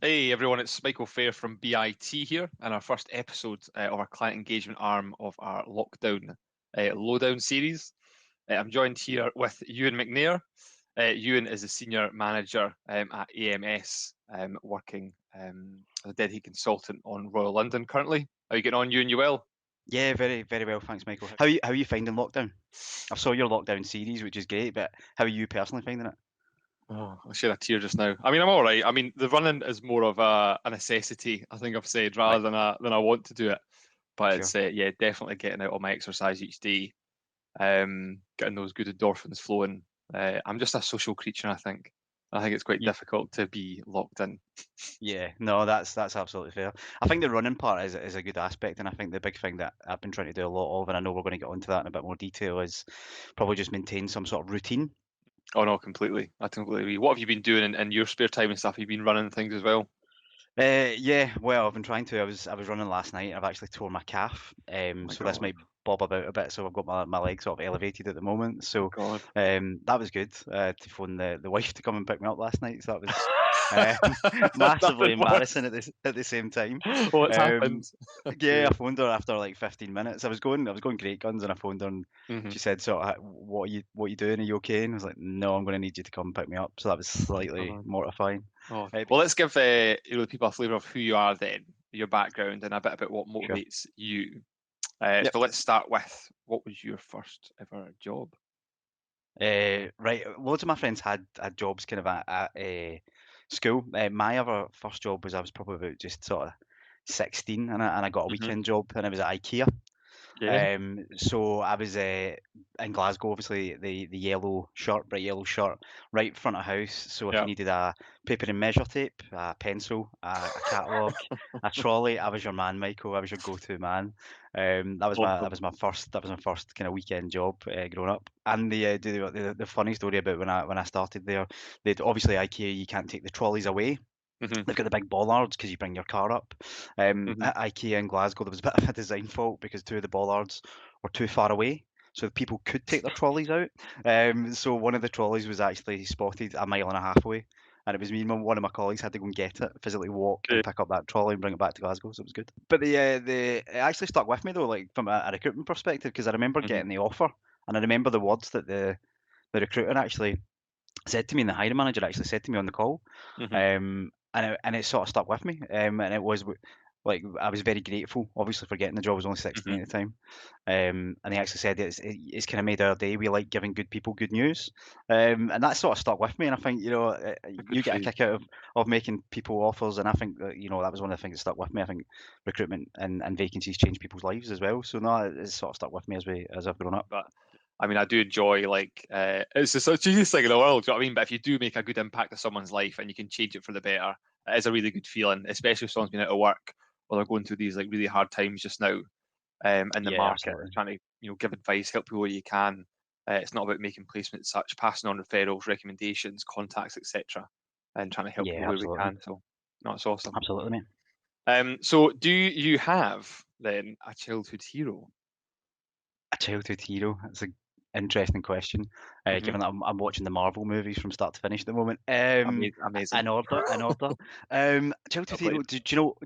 Hey everyone, it's Michael Phair from BIT here, and our first episode of our client engagement arm of our Lockdown Lowdown series. I'm joined here with Euan McNair. Euan is a senior manager at AMS, working as a dedicated consultant on Royal London currently. How are you getting on, Euan? You well? Yeah, very, very well, thanks, Michael. How are you finding lockdown? I saw your lockdown series, which is great, but how are you personally finding it? Oh, I shed a tear just now. I mean, I'm all right. I mean, the running is more of a necessity, I think I've said, rather Right, than I want to do it. But sure. it's yeah, definitely getting out on my exercise each day, getting those good endorphins flowing. I'm just a social creature, I think. I think it's quite You, difficult to be locked in. yeah, no, that's absolutely fair. I think the running part is a good aspect, and I think the big thing that I've been trying to do a lot of, and I know we're going to get onto that in a bit more detail, is probably just maintain some sort of routine. Oh no, completely. I completely agree. What have you been doing in your spare time and stuff? Have you been running things as well? Yeah, well, I've been trying to. I was running last night. I've actually torn my calf. Oh my So this God. might bob about a bit. So I've got my legs sort of elevated at the moment. Oh So God. that was good. To phone the wife to come and pick me up last night. So that was massively Nothing embarrassing worse. at the same time. What's happened? Um, yeah, Yeah. I phoned her after like 15 minutes. I was going great guns, and I phoned her and Hmm. she said, "So what are you doing? Are you okay?" And I was like, "No, I'm going to need you to come pick me up." So that was Oh slightly God. mortifying. Oh, Uh, well, let's give the people a flavour of who you are then, your background, and a bit about what sure. motivates you. Yep. So let's start with what was your first ever job? Right, loads of my friends had jobs kind of at school. My other first job was I was probably about just sort of 16, and I got a Hmm. weekend job, and it was at IKEA. Yeah. So I was in Glasgow, obviously the yellow shirt, bright yellow shirt, right front of house. So if you Yeah. needed a paper and measure tape, a pencil, a catalogue, a trolley, I was your man, Michael. I was your go-to man. That was my that Awesome. was my first that was my first kind of weekend job growing up. And the funny story about when I started there, they'd obviously IKEA you can't take the trolleys away. Hmm. They've got the big bollards because you bring your car up. Hmm. At IKEA in Glasgow, there was a bit of a design fault because two of the bollards were too far away, so people could take their trolleys out. So one of the trolleys was actually spotted a mile and a half away, and it was me and one of my colleagues had to go and get it, physically walk Yeah. and pick up that trolley and bring it back to Glasgow. So it was good. But it actually stuck with me though, like from a recruitment perspective, because I remember Hmm. getting the offer, and I remember the words that the recruiter actually said to me, and the hiring manager actually said to me on the call, Hmm. and it sort of stuck with me. And it was like I was very grateful, obviously, for getting the job. I was only Hmm. 16 at the time, and they actually said it's kind of made our day. We like giving good people good news, and that sort of stuck with me. And I think Good you for get a you. kick out of making people offers, and I think that that was one of the things that stuck with me. I think recruitment and vacancies change people's lives as well. So no, it's sort of stuck with me as I've grown up. But I mean, I do enjoy it's just such the cheesiest thing in the world. Do you know what I mean? But if you do make a good impact to someone's life and you can change it for the better, it is a really good feeling, especially if someone's been out of work or they're going through these like really hard times just now, in the Yeah, market, absolutely, trying to give advice, help people where you can. It's not about making placements, such passing on referrals, recommendations, contacts, etc., and trying to help people yeah, where we absolutely, can. So, no, it's awesome. absolutely, mate. So do you have then a childhood hero? A childhood hero. That's an interesting question, Hmm. given that I'm watching the Marvel movies from start to finish at the moment. Amazing. In order. Childhood Well hero. played. Do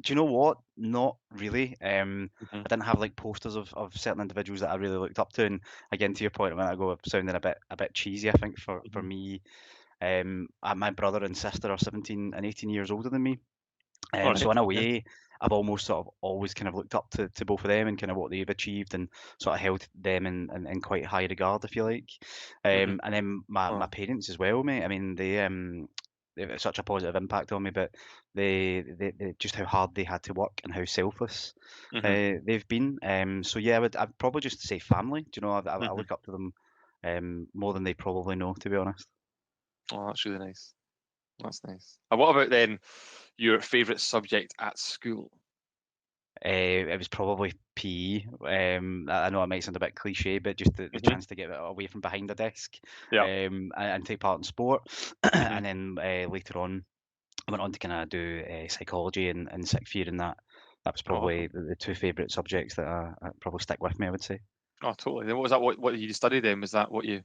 you know what? Not really. Hmm. I didn't have like posters of certain individuals that I really looked up to. And again, to your point a minute ago, of sounding a bit cheesy. I think for Hmm. me, my brother and sister are 17 and 18 years older than me. All So right. in a Yeah. way, I've almost sort of always kind of looked up to both of them and kind of what they've achieved and sort of held them in quite high regard, if you like. Hmm. And then my Oh. parents as well, mate. I mean, they've had such a positive impact on me, but they just how hard they had to work and how selfless Hmm. they've been. So yeah, I'd probably just say family. Do you know, I Hmm. look up to them more than they probably know, to be honest. Oh, that's really nice. That's nice. And what about then your favourite subject at school? It was probably PE. I know it might sound a bit cliche, but just the Hmm. chance to get away from behind a desk Yeah. and take part in sport. Hmm. And then later on, I went on to kind of do psychology and sixth year, and that was Oh, probably awesome. the two favourite subjects that probably stick with me, I would say. Oh, totally. Then what was that? What did you study then? Was that what you?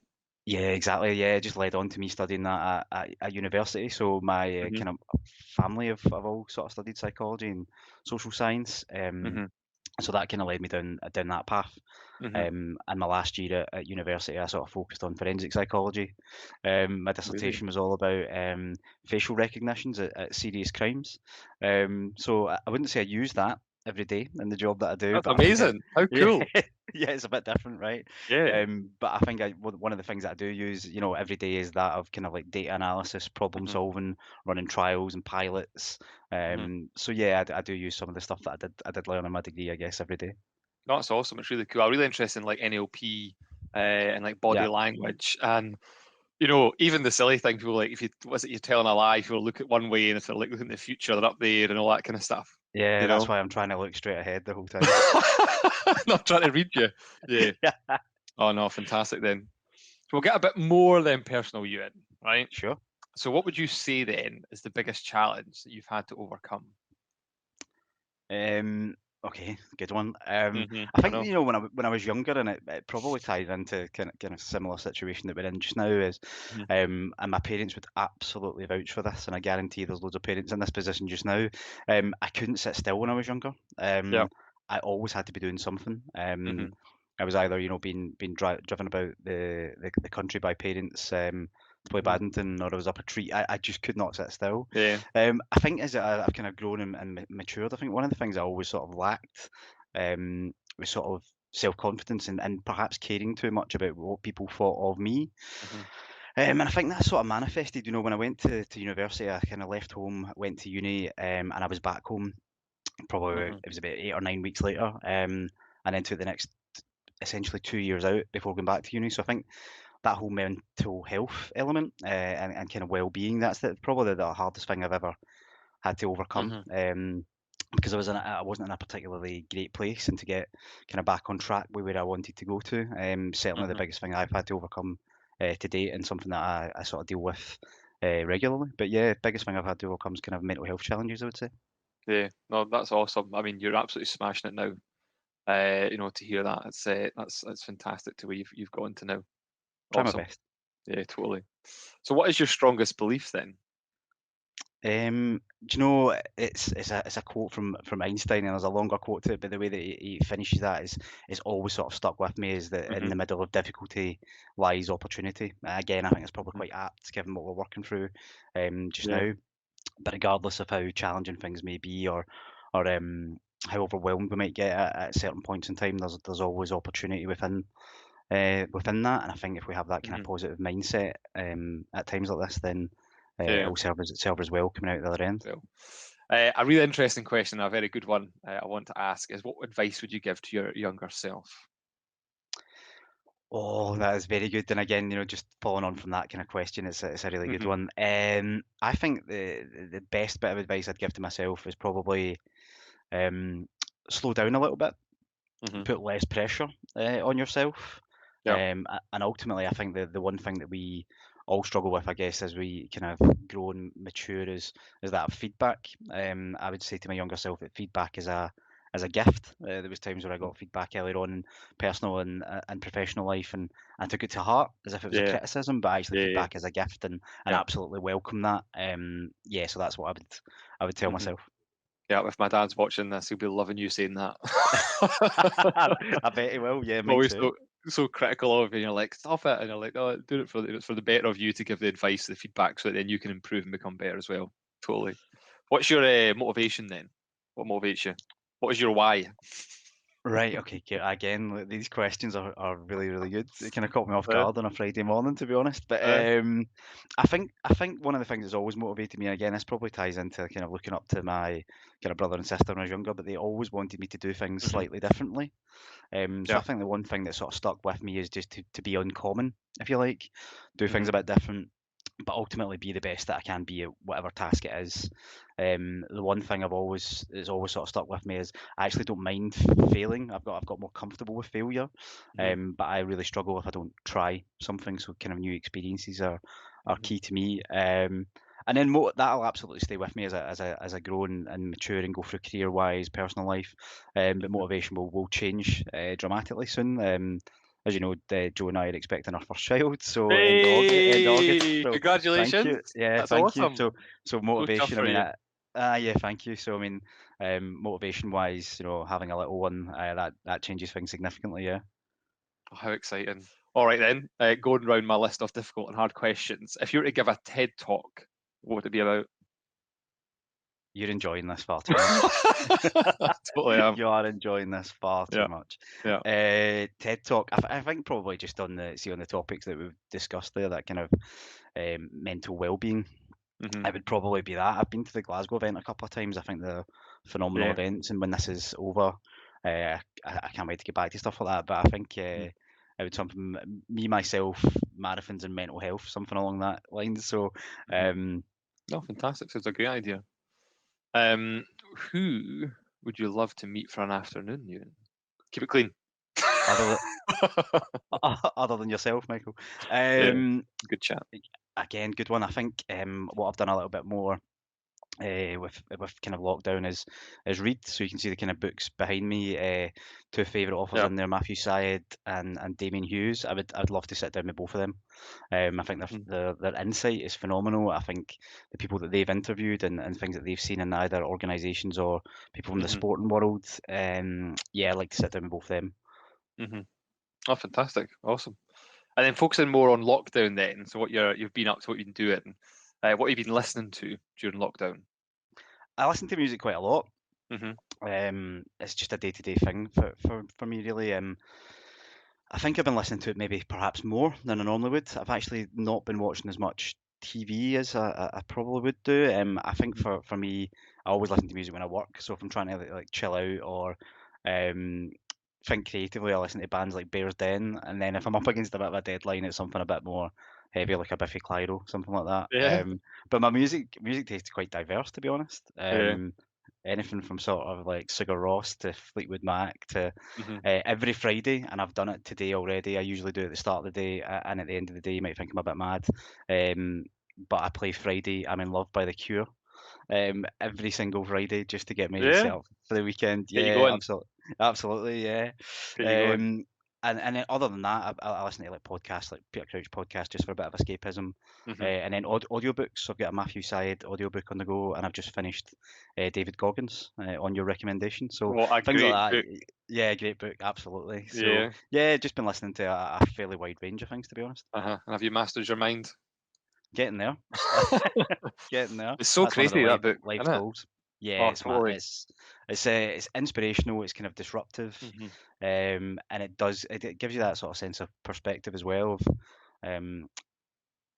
Yeah, exactly. Yeah, it just led on to me studying that at university. So my Mhm. kind of family have all sort of studied psychology and social science. Mhm. So that kind of led me down that path. Mhm. And my last year at university, I sort of focused on forensic psychology. My Amazing. dissertation was all about facial recognitions at serious crimes. So I wouldn't say I use that every day in the job that I do, That's but I think amazing. How yeah, cool. yeah, it's a bit different, right? Yeah. But I think one of the things that I do use, every day is that of kind of like data analysis, problem Mhm. solving, running trials and pilots. Mhm. So yeah, I do use some of the stuff that I did learn in my degree, I guess, every day. No, that's awesome. It's really cool. I'm really interested in like NLP and like body Yeah. language and even the silly thing people like if you was it you're telling a lie, people look at one way and if they're like looking at the future, they're up there and all that kind of stuff. Yeah, You that's know? why I'm trying to look straight ahead the whole time. Not trying to read you. Yeah. Yeah. Oh no, fantastic then. So we'll get a bit more than personal you in, right? Sure. So what would you say then is the biggest challenge that you've had to overcome? Um, okay, good one. I I think know. when I was younger, and it probably ties into kind of similar situation that we're in just now is, Mhm. and my parents would absolutely vouch for this, and I guarantee there's loads of parents in this position just now. I couldn't sit still when I was younger. Yeah. I always had to be doing something. Mhm. I was either being driven about the country by parents. To play Mhm. badminton, or I was up a tree. I just could not sit still. Yeah. I think as I've kind of grown and matured, I think one of the things I always sort of lacked was sort of self-confidence and perhaps caring too much about what people thought of me. Mhm. And I think that sort of manifested, when I went to university, I kind of left home, went to uni, and I was back home probably, Mhm. it was about 8 or 9 weeks later, and then took the next essentially 2 years out before going back to uni. So I think that whole mental health element and kind of well-being, that's probably the hardest thing I've ever had to overcome. Mhm. Because I wasn't in a particularly great place, and to get kind of back on track with where I wanted to go to, certainly the Mhm. biggest thing I've had to overcome to date, and something that I sort of deal with regularly. But yeah, biggest thing I've had to overcome is kind of mental health challenges, I would say. Yeah. No, that's awesome. I mean, you're absolutely smashing it now. To hear that, that's fantastic to where you've gone to now. Try my Awesome. best. Yeah, totally. So, what is your strongest belief then? Do you know, it's a quote from Einstein, and there's a longer quote to it, but the way that he finishes that is always sort of stuck with me, is that in Mhm. the middle of difficulty lies opportunity. Again, I think it's probably Mhm. quite apt given what we're working through just Yeah. now. But regardless of how challenging things may be, or how overwhelmed we might get at certain points in time, there's always opportunity within that. And I think if we have that kind of Mhm. positive mindset at times like this, then Yeah. it'll serve us well coming out the other end. Well, a really interesting question, a very good one. I want to ask is, what advice would you give to your younger self? Oh, that is very good. And again, just following on from that kind of question, it's a really good Mhm. one. I think the best bit of advice I'd give to myself is probably um, slow down a little bit, Mhm. put less pressure on yourself. Yeah. And ultimately, I think the one thing that we all struggle with, I guess, as we kind of grow and mature, is that feedback. I would say to my younger self that feedback is a gift. There was times where I Mhm. got feedback earlier on in personal and professional life, and I took it to heart as if it was a Yeah. criticism, but actually Yeah. Yeah. feedback is a gift, and Yeah. absolutely welcome that. Yeah, so that's what I would tell Mhm. myself. Yeah. If my dad's watching this, he'll be loving you saying that. I bet he will. Yeah, mine Always too. so critical of, and you're like, stop it, and you're like, oh, do it for the better of you to give the advice, the feedback, so that then you can improve and become better as well. Totally. What's your motivation then? What motivates you? What is your why? Right, okay, again, these questions are really, really good. It kind of caught me off Uh, guard on a Friday morning, to be honest. But uh, I think one of the things that's always motivated me, and again, this probably ties into kind of looking up to my kind of brother and sister when I was younger, but they always wanted me to do things mhm. slightly differently. So I Yeah. think the one thing that sort of stuck with me is just to be uncommon, if you like, do things Mhm. a bit different, but ultimately be the best that I can be at whatever task it is. The one thing is always sort of stuck with me is I actually don't mind failing. I've got more comfortable with failure, Mhm. but I really struggle if I don't try something. So kind of new experiences are Mhm. key to me. And then that'll absolutely stay with me as I grow and mature and go through career wise, personal life. But Mhm. motivation will change dramatically soon. as you know, Joe and I are expecting our first child, so end of August. Hey, So thank you. congratulations. Yeah, That's thank you. awesome. So So tough motivation. I for mean, you. yeah, thank you. So I mean, motivation wise, having a little one, that changes things significantly. Yeah. Oh, how exciting. All right then, going round my list of difficult and hard questions. If you were to give a TED talk, what would it be about? You're enjoying this far too much. Totally am. You are enjoying this far too Yeah, much. yeah. TED Talk. I think probably just on the topics that we've discussed there, that kind of mental well-being. Hmm. It would probably be that. I've been to the Glasgow event a couple of times. I think they're phenomenal Yeah. events, and when this is over, I can't wait to get back to stuff like that. But I think Mhm. it would something me myself, marathons and mental health, something along that line. So Mhm. um, No, fantastic. Sounds a great idea. Um, who would you love to meet for an afternoon, Ewan? Keep it clean. other other than yourself, Michael. Yeah, Um, good chat. Again, good one. I think what I've done a little bit more with kind of lockdown is read, so you can see the kind of books behind me. Two favourite authors Yeah. in there, Matthew Syed and Damien Hughes. I'd love to sit down with both of them. I think Mhm. their insight is phenomenal. I think the people that they've interviewed and things that they've seen in either organisations or people from the Mhm. sporting world. Yeah, I'd like to sit down with both of them. Mhm. Oh, fantastic. Awesome. And then focusing more on lockdown then. So what you've been up to, what you've been doing, what you've been listening to during lockdown. I listen to music quite a lot. Hmm. It's just a day-to-day thing for me, really. I think I've been listening to it maybe perhaps more than I normally would. I've actually not been watching as much TV as I probably would do. I think for me, I always listen to music when I work. So if I'm trying to like chill out or um, think creatively, I listen to bands like Bear's Den. And then if I'm up against a bit of a deadline, it's something a bit more heavy, like a Biffy Clyro, something like that. Yeah. But my music taste is quite diverse, to be honest. Yeah. Anything from sort of like Sigur Rós to Fleetwood Mac to Hmm. every Friday, and I've done it today already. I usually do it at the start of the day, and at the end of the day, you might think I'm a bit mad. Um, but I play Friday. I'm in Love by The Cure. Every single Friday just to get me Yeah. set up for the weekend. Get you Yeah, going. absolutely, yeah. Get you going. Um, and then other than that, I listen to like podcasts, like Peter Crouch podcast, just for a bit of escapism. Hmm. And then audiobooks. I've got a Matthew Syed audiobook on the go, and I've just finished David Goggins on your recommendation. So What a things like great that. book. Yeah, great book, absolutely. So Yeah. yeah, just been listening to a fairly wide range of things, to be honest. Uh-huh. And have you mastered your mind? Getting there. Getting there. It's so That's one of the crazy that book, life's isn't it? goals. Yeah, Oh, it's totally. it's inspirational. It's kind of disruptive, Hmm. and it gives you that sort of sense of perspective as well of, um,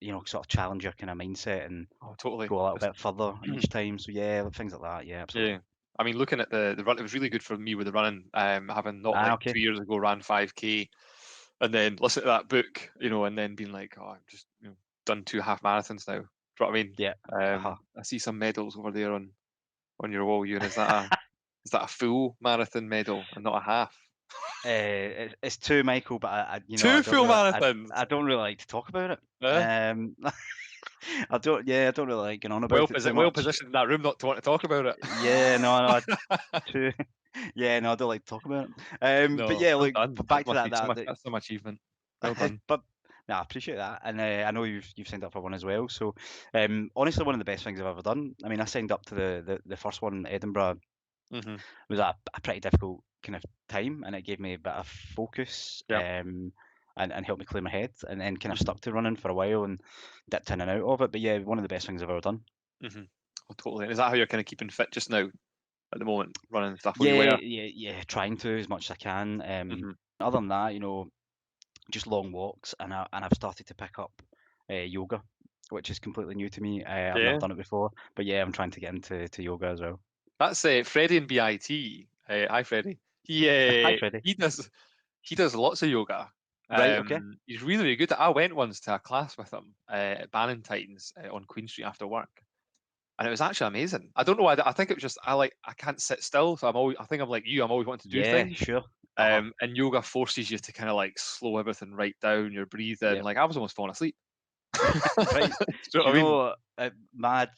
sort of challenge your kind of mindset and Oh, totally. go a little bit further each time. So yeah, things like that. Yeah, absolutely. Yeah. I mean, looking at the run, it was really good for me with the running. Having not Ah, like okay. 2 years ago ran 5K, and then listen to that book, and then being like, oh, I've just done 2 half marathons now. Do you know what I mean? Yeah. Uh-huh. I see some medals over there on your wall, Ewan. Is that a full marathon medal and not a half? It's two, Michael, but Two full marathons. I don't really like to talk about it. Uh, I don't really like going on well, about it too well much. positioned in that room not to want to talk about it. Yeah, no, too. Yeah, no, I don't like to talk about it. But No, yeah, well look, done. That back to must be some, that that's some achievement. Well done. but no, I appreciate that, and I know you've signed up for one as well. So, honestly, one of the best things I've ever done. I mean, I signed up to the first one in Edinburgh. Hmm. It was a pretty difficult kind of time, and it gave me a bit of focus, Yeah. and helped me clear my head, and then kind of Hmm. stuck to running for a while and dipped in and out of it. But yeah, one of the best things I've ever done. Hmm. Oh, totally. And is that how you're kind of keeping fit just now at the moment, running and stuff? Or you Yeah, were? yeah, trying to as much as I can. Hmm. Other than that, just long walks, and I've started to pick up yoga, which is completely new to me. I've never Yeah. done it before, but yeah, I'm trying to get into yoga as well. That's Freddie in BIT. Hi, Freddie. Hi, Freddie. He does lots of yoga. Right, okay. He's really, really good. I went once to a class with him at Ballantyne's on Queen Street after work, and it was actually amazing. I don't know why. I think it was just I can't sit still, so I think I'm like you. I'm always wanting to do Yeah, things. sure. Uh-huh. And yoga forces you to kind of like slow everything right down. Your breathing. Yeah. Like I was almost falling asleep. Right. Do you know Do you what I mean? know, mad,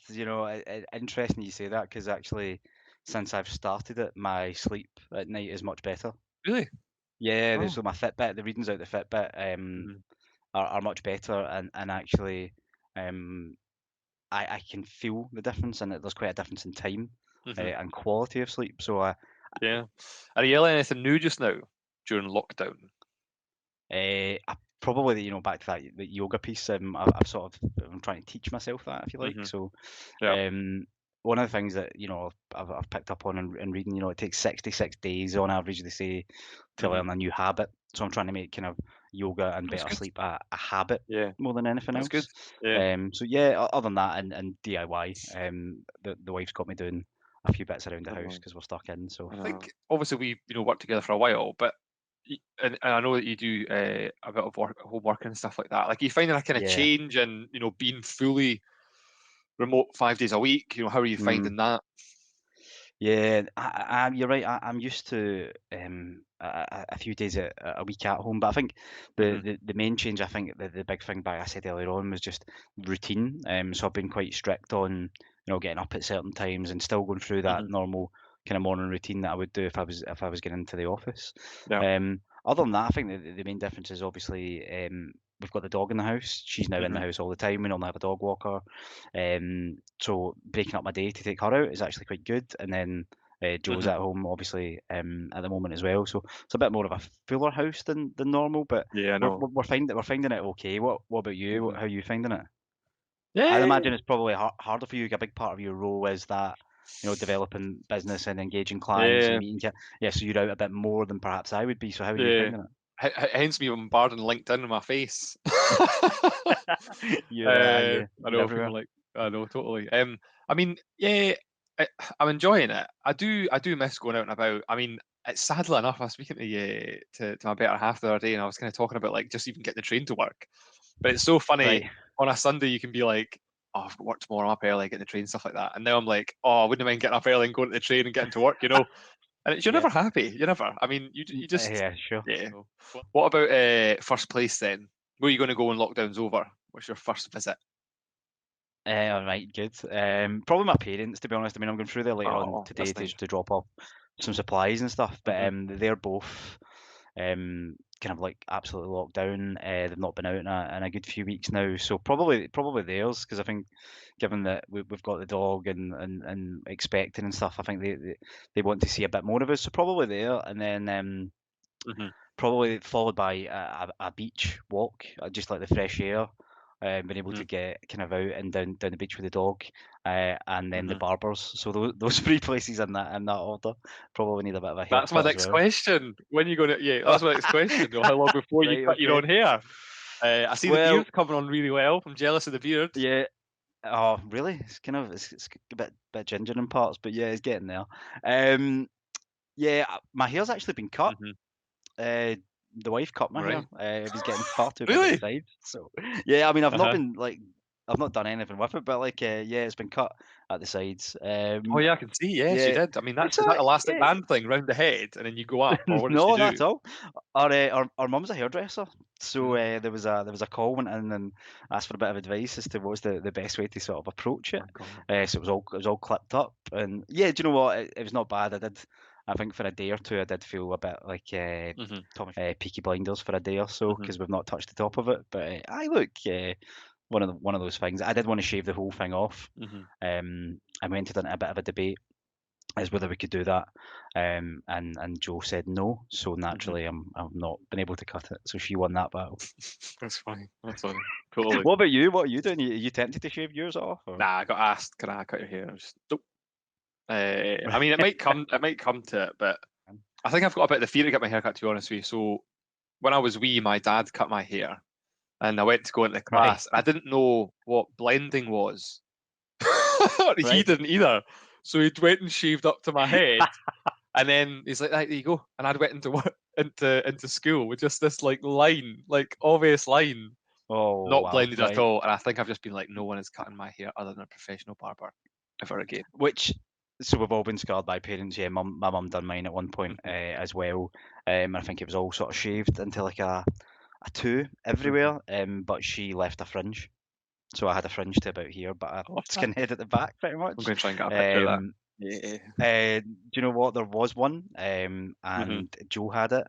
interesting you say that because actually, since I've started it, my sleep at night is much better. Really? Yeah, Oh. so my Fitbit, the readings out the Fitbit Mhm. are much better, and actually um, I can feel the difference, and there's quite a difference in time Mhm. and quality of sleep. So Yeah. Are you yelling anything new just now during lockdown? I probably, back to that the yoga piece. I've sort of I'm trying to teach myself that, if you like. Mhm. So, Yeah. um, one of the things that I've picked up on in reading, it takes 66 days on average, they say, to Mhm. learn a new habit. So I'm trying to make kind of yoga and That's better good. sleep a habit Yeah. more than anything That's good. else. Yeah. So yeah, other than that and DIY, the wife's got me doing a few bits around the I house know. because we're stuck in. So I think obviously we worked together for a while, but and I know that you do a bit of homework and stuff like that. Like, are you finding a kind of yeah. change in being fully remote 5 days a week? How are you Mm. finding that? Yeah, you're right. I'm used to a few days a week at home, but I think Hmm. the main change, I think the big thing, back I said earlier on, was just routine. So I've been quite strict on getting up at certain times and still going through that Hmm. normal kind of morning routine that I would do if I was getting into the office. Yeah. Other than that, I think the main difference is obviously we've got the dog in the house. She's now in the Hmm. house all the time. We normally have a dog walker. So breaking up my day to take her out is actually quite good. And then Joe's Hmm. at home, obviously, at the moment as well. So it's a bit more of a fuller house than normal, but Yeah, I we're, know. we're we're finding it okay. What about you? Hmm. How are you finding it? I'd Yeah. imagine it's probably harder for you. A big part of your role is that developing business and engaging clients and Yeah. meeting. Yeah, so you're out a bit more than perhaps I would be. So how are you Yeah. finding Hence me bombarding LinkedIn in my face. it? Yeah, I you're know people everywhere. like. I know totally. I mean, yeah, I, I'm enjoying it. I do miss going out and about. I mean, it's sadly enough. I was speaking to my better half the other day, and I was kind of talking about like just even getting the train to work. But it's so funny. Right. On a Sunday, you can be like, "Oh, I've got work tomorrow. I'm up early, getting the train, stuff like that." And now I'm like, "Oh, I wouldn't mind getting up early and going to the train and getting to work." And you're Yeah. never happy. You're never. I mean, you just Yeah, sure. yeah. What about first place then? Where are you going to go when lockdown's over? What's your first visit? All right, good. Probably my parents, to be honest. I mean, I'm going through there later on Oh, today that's to nice. drop off some supplies and stuff. But Hmm. they're both kind of like absolutely locked down. They've not been out in a good few weeks now, so probably theirs, because I think given that we've got the dog and expecting and stuff, I think they want to see a bit more of us. So probably there, and then Hmm. probably followed by a beach walk, just like the fresh air, being able Hmm. to get kind of out and down the beach with the dog, and then the Hmm. barbers. So those three places in that order. Probably need a bit of a That's my haircut as next well. question. When are you going to? Yeah, that's my next question. How long before you Right, cut your okay. own hair? I see the Well, beard coming on really well. I'm jealous of the beard. yeah. Oh, really? It's a bit ginger in parts, but yeah, it's getting there. Um, yeah, my hair's actually been cut. Hmm. Uh, the wife cut my hair. Right. It was getting far too big at the Really? sides. So yeah, I mean, Uh-huh. I've not done anything with it, but like, yeah, it's been cut at the sides. Oh yeah, I can see. Yes, you Yeah, did. I mean, it's is that elastic yeah, band thing round the head, and then you go up, or what did you no, not do? at all. Our mum's a hairdresser, so Mm. there was a call went in and asked for a bit of advice as to what's the best way to sort of approach Oh it. God. So it was all clipped up, and yeah, do you know what? It was not bad. I think for a day or two, I did feel a bit like Hmm. Peaky Blinders for a day or so Hmm. because we've not touched the top of it. But I look one of those things. I did want to shave the whole thing off. Hmm. I went into a bit of a debate as whether we could do that. And Joe said no, so Hmm. naturally I've not been able to cut it. So she won that battle. That's fine. That's fine. Totally. What about you? What are you doing? You tempted to shave yours off? Or? Nah, I got asked, can I cut your hair? I was just, nope. I mean, it might come to it, but I think I've got a bit of the fear to get my hair cut, to be honest with you. So when I was wee, my dad cut my hair, and I went to go into the Right, class, and I didn't know what blending was. He right. didn't either. So he went and shaved up to my head, and then he's like, "Right, there you go." And I went into work, into school with just this like line, like obvious line, Oh not wow, blended at right. all. And I think I've just been like, no one is cutting my hair other than a professional barber ever again. Which so we've all been scarred by parents. Yeah, my mum done mine at one point Hmm. as well. I think it was all sort of shaved into like a two Hmm. everywhere. But she left a fringe. So I had a fringe to about here, but a I love that. skinhead at the back, pretty I'm much. going to try and get a picture of that. Um, Yeah. do you know what? There was one, Hmm. and Joe had it,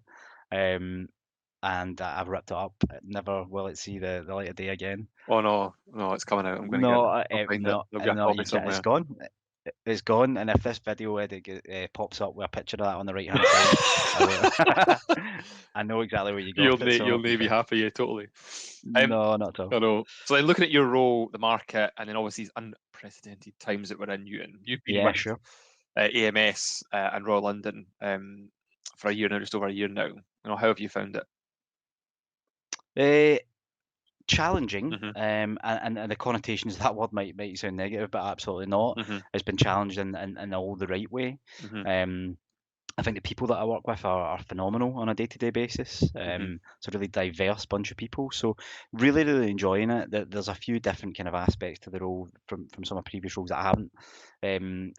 and I've ripped it up. Never will it see the light of day again. Oh no, no, it's coming out. I'm going to get No, it. I'll find it. no, There'll be a no, copy you can't. It's somewhere. gone. It's gone. And if this video edit pops up with a picture of that on the right hand side, I know exactly where you got it. You'll So maybe happy, yeah, totally. no, not at all. I know. So then looking at your role, the market, and then obviously these unprecedented times that we're in, Euan. You've been Yeah, with sure. AMS and Royal London for a year now, just over a year now. How have you found it? Challenging, Mhm, and the connotations of that word might sound negative, but absolutely not. mhm, It's been challenged in all the right way. mhm, Um, I think the people that I work with are phenomenal on a day-to-day basis. mhm, It's a really diverse bunch of people, so really enjoying it. There's a few different kind of aspects to the role from some of the previous roles that I haven't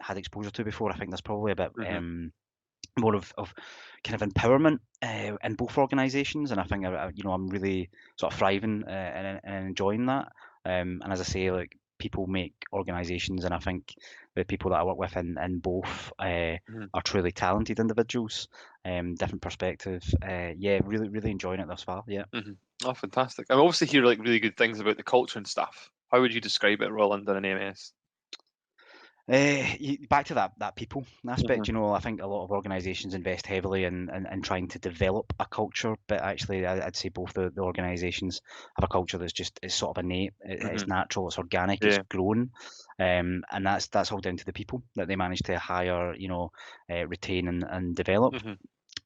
had exposure to before. I think there's probably a bit mhm, more of kind of empowerment in both organisations, and I think I'm really sort of thriving and enjoying that. And as I say, like people make organisations, and I think the people that I work with in both mhm, are truly talented individuals. Different perspective. Yeah, really enjoying it thus far. Yeah. mhm. Oh, fantastic! I obviously hear like really good things about the culture and stuff. How would you describe it at Royal London and AMS? Back to that people Mhm, aspect, I think a lot of organisations invest heavily in trying to develop a culture, but actually I'd say both the organisations have a culture that's just it's sort of innate, it's mhm, natural, it's organic, it's yeah, grown, and that's all down to the people that they manage to hire, retain and develop. mhm,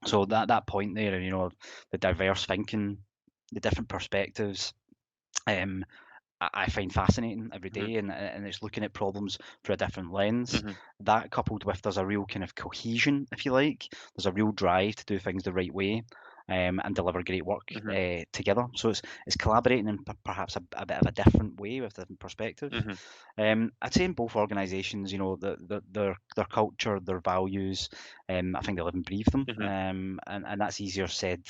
So that point there, and the diverse thinking, the different perspectives. Um, I find fascinating every mhm, day, and it's looking at problems through a different lens. mhm, That coupled with there's a real kind of cohesion, if you like. There's a real drive to do things the right way, and deliver great work mhm, together. So it's collaborating in perhaps a bit of a different way with different perspective. mhm, I'd say in both organisations, their culture, their values, I think they live and breathe them, mhm, and that's easier said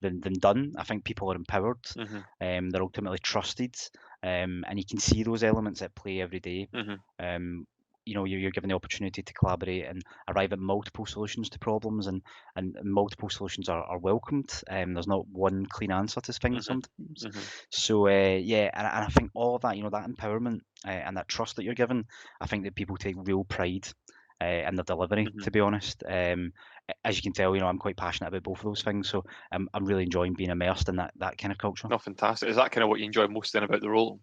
than done. I think people are empowered, mhm, they're ultimately trusted, and you can see those elements at play every day. mhm, Um, you're given the opportunity to collaborate and arrive at multiple solutions to problems, and multiple solutions are welcomed. There's not one clean answer to things mhm, sometimes. mhm, So yeah, and I think all of that, that empowerment and that trust that you're given, I think that people take real pride in their delivery. mhm. To be honest, as you can tell, I'm quite passionate about both of those things. So I'm really enjoying being immersed in that kind of culture. Oh, fantastic! Is that kind of what you enjoy most then about the role?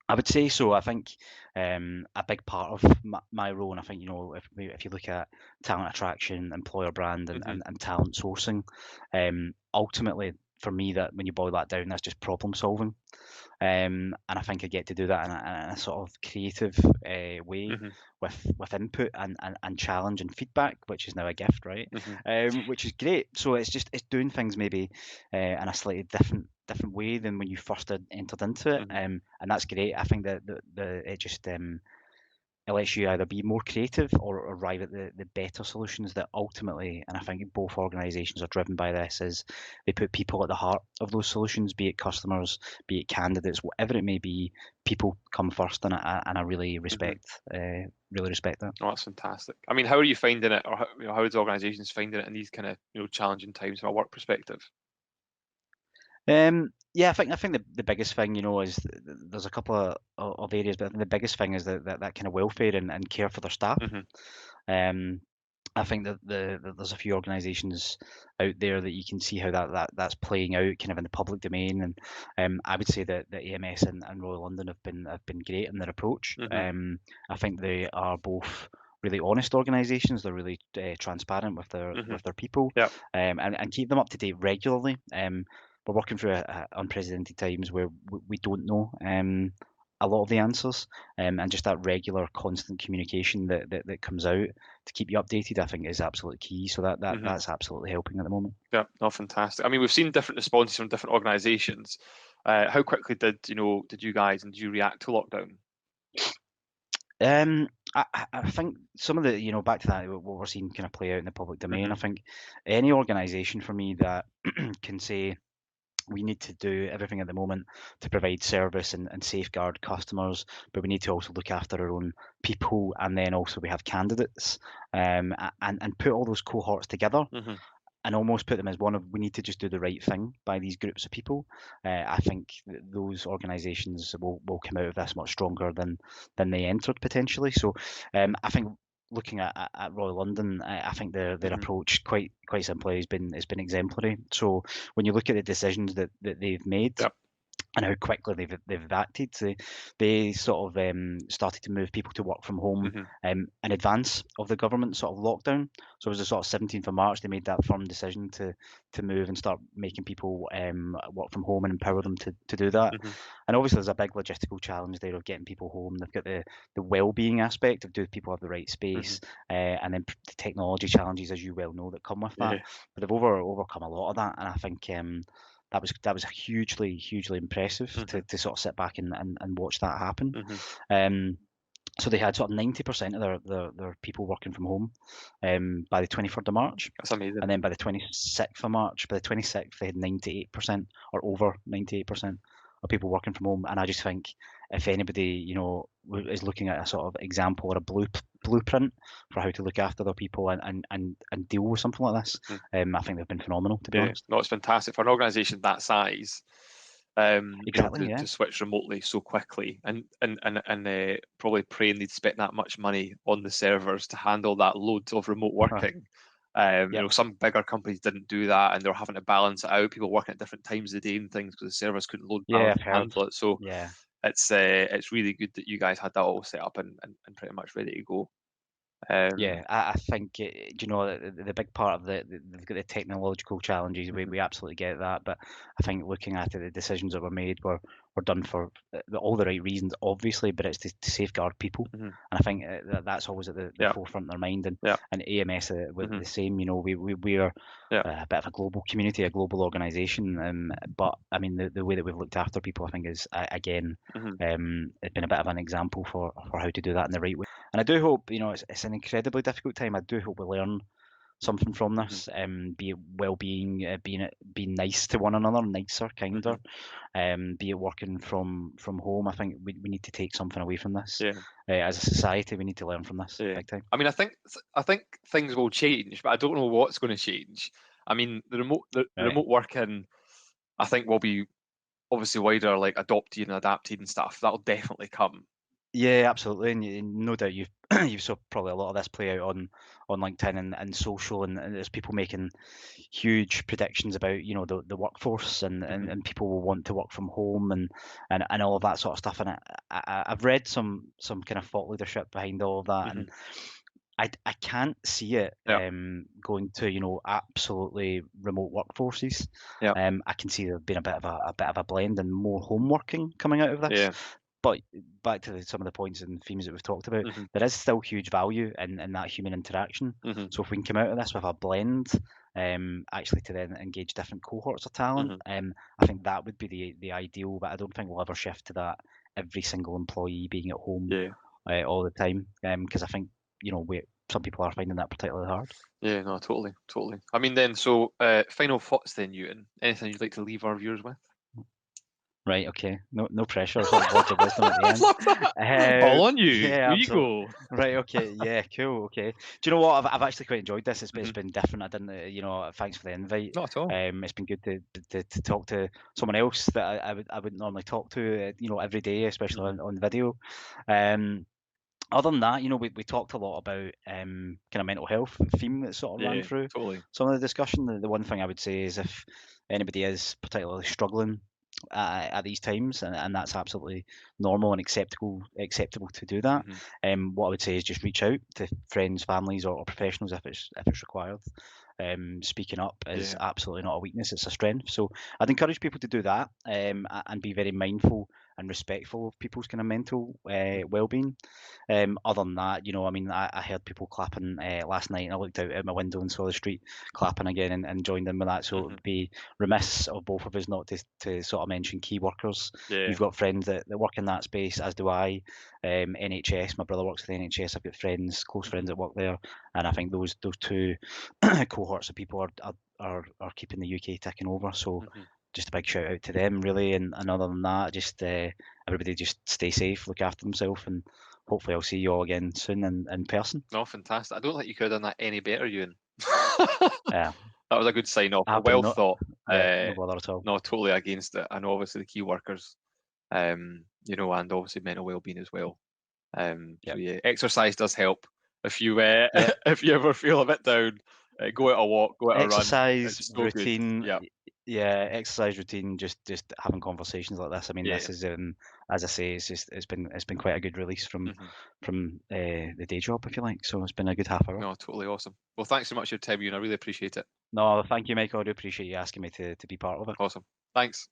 I would say so. I think a big part of my role, and I think if you look at talent attraction, employer brand, and, Mhm, and, and talent sourcing, ultimately for me that when you boil that down, that's just problem solving. And I think I get to do that in a sort of creative way mhm, with input and challenge and feedback, which is now a gift, right? mhm, Which is great. So it's doing things maybe in a slightly different way than when you first entered into it, mhm, and that's great. I think that it just it lets you either be more creative or arrive at the better solutions that ultimately, and I think both organisations are driven by this, is they put people at the heart of those solutions, be it customers, be it candidates, whatever it may be, people come first, and I mhm. really respect that. Oh, that's fantastic. I mean, how are you finding it, or how is organisations finding it in these kind of challenging times from a work perspective? Yeah, I think the biggest thing, is there's a couple of areas, but I think the biggest thing is that kind of welfare and care for their staff. Mhm, Um, I think that there's a few organisations out there that you can see how that's playing out kind of in the public domain, and I would say that the AMS and Royal London have been great in their approach. mhm, I think they are both really honest organisations. They're really transparent with their mhm. people, Yeah. and keep them up to date regularly. We're working through unprecedented times where we don't know a lot of the answers, and just that regular, constant communication that comes out to keep you updated, I think is absolutely key. So Mhm. that's absolutely helping at the moment. Yeah. No, fantastic. I mean, we've seen different responses from different organisations. How quickly did you guys and did you react to lockdown? I think some of the, back to that, what we're seeing kind of play out in the public domain. I Mhm, think any organisation for me that can say we need to do everything at the moment to provide service and safeguard customers, but we need to also look after our own people, and then also we have candidates, and put all those cohorts together. mhm, and almost put them as one of, we need to just do the right thing by these groups of people. I think those organisations will come out of this much stronger than they entered potentially. So I think looking at Royal London, I think their Mhm. approach quite simply has been exemplary. So when you look at the decisions that they've made, Yep. and how quickly they've acted. They sort of started to move people to work from home Mhm. in advance of the government sort of lockdown. So it was the sort of 17th of March they made that firm decision to move and start making people work from home and empower them to do that. Mhm. And obviously there's a big logistical challenge there of getting people home. They've got the well-being aspect of, do people have the right space, Mhm. and then the technology challenges, as you well know, that come with that. Yeah. But they've overcome a lot of that, and I think that was hugely impressive Mhm. to sort of sit back and watch that happen. Mhm. Um, so they had sort of 90% of their people working from home by the 23rd of March. That's amazing. And then by the 26th of March, by the 26th, they had 98% or over 98% of people working from home. And I just think if anybody, is looking at a sort of example or a blueprint for how to look after their people and deal with something like this, Mhm. I think they've been phenomenal, to be Yeah. honest. No, it's fantastic for an organisation that size. Exactly, yeah. To switch remotely so quickly, and probably praying they'd spent that much money on the servers to handle that load of remote working. Yep. Some bigger companies didn't do that, and they're having to balance it out. People working at different times of the day and things because the servers couldn't load Yeah, balance I've and heard. handle it. So Yeah. it's really good that you guys had that all set up and pretty much ready to go. Yeah, I think do you know the big part of they've got the technological challenges. Mhm. We absolutely get that, but I think looking at it, the decisions that were made were done for all the right reasons, obviously. But it's to safeguard people, Mhm. and I think that's always at the Yeah. forefront of their mind. Yeah. And AMS with Mhm. the same. We are Yeah. a bit of a global community, a global organisation. But I mean the way that we've looked after people, I think is again, Mhm. it's been a bit of an example for how to do that in the right way. And I do hope, it's an incredibly difficult time. I do hope we learn something from Mhm. this, be it well-being, being nice to one another, nicer, kinder, Mhm. be it working from home. I think we need to take something away from this. Yeah. As a society, we need to learn from this Yeah. big time. I mean, I think things will change, but I don't know what's going to change. I mean, the Right. remote working, I think will be obviously wider, like adopted and adapted and stuff. That'll definitely come. Yeah, absolutely, and no doubt you've you've saw probably a lot of this play out on LinkedIn and social, and there's people making huge predictions about the workforce, Mhm. and people will want to work from home, and all of that sort of stuff. And I've read some kind of thought leadership behind all of that, and Mhm. I can't see it Yeah. going to absolutely remote workforces. Yeah. I can see there being a bit of a blend and more home working coming out of this. Yeah. But back to some of the points and themes that we've talked about, Mhm. there is still huge value in that human interaction. Mhm. So if we can come out of this with a blend, actually to then engage different cohorts of talent, Mhm. I think that would be the ideal. But I don't think we'll ever shift to that every single employee being at home Yeah. all the time, because I think some people are finding that particularly hard. Yeah. No, totally, totally. I mean, then, so final thoughts then, Ewan. Anything you'd like to leave our viewers with? Right, okay. No pressure, sort of words of wisdom at the I end. love that. All on you. Yeah, Here you absolutely. go. Right, okay. Yeah, cool. Okay. Do you know what? I've actually quite enjoyed this. It's Mhm. been different. I didn't, thanks for the invite. Not at all. It's been good to talk to someone else that I wouldn't normally talk to, every day, especially Mhm. on video. Um, Other than that, we talked a lot about kind of mental health theme that sort of ran Yeah. through Totally. some of the discussion. The one thing I would say is if anybody is particularly struggling at these times, and that's absolutely normal and acceptable to do that. Mhm. What I would say is just reach out to friends, families, or professionals if it's required. Speaking up is Yeah. absolutely not a weakness; it's a strength. So I'd encourage people to do that, and be very mindful and respectful of people's kind of mental Mhm. well-being. Other than that, I mean, I heard people clapping last night, and I looked out my window and saw the street clapping again, and joined in with that. So Mhm. it'd be remiss of both of us not to sort of mention key workers. Yeah. You've got friends that work in that space, as do I. NHS, my brother works at the NHS. I've got friends, close Mhm. friends that work there, and I think those two cohorts of people are keeping the UK ticking over. So Mhm. just a big shout out to them, really. And other than that, just everybody just stay safe, look after themselves, and hopefully I'll see you all again soon in person. No, fantastic. I don't think you could have done that any better, Ewan. Yeah. That was a good sign off. I have been Well not. thought. Yeah, no bother at all. No, totally against it. And obviously the key workers, and obviously mental well-being as well. So Yep. yeah, exercise does help. If you Yeah. if you ever feel a bit down, go out a walk, go out a run. Exercise It's so good. routine. Yeah, Yeah, exercise routine. Just having conversations like this. I mean, yeah. this is as I say, it's been quite a good release from Hmm. the day job, if you like. So it's been a good half hour. No, totally awesome. Well, thanks so much for your time, Ewan. I really appreciate it. No, thank you, Michael. I do appreciate you asking me to be part of it. Awesome. Thanks.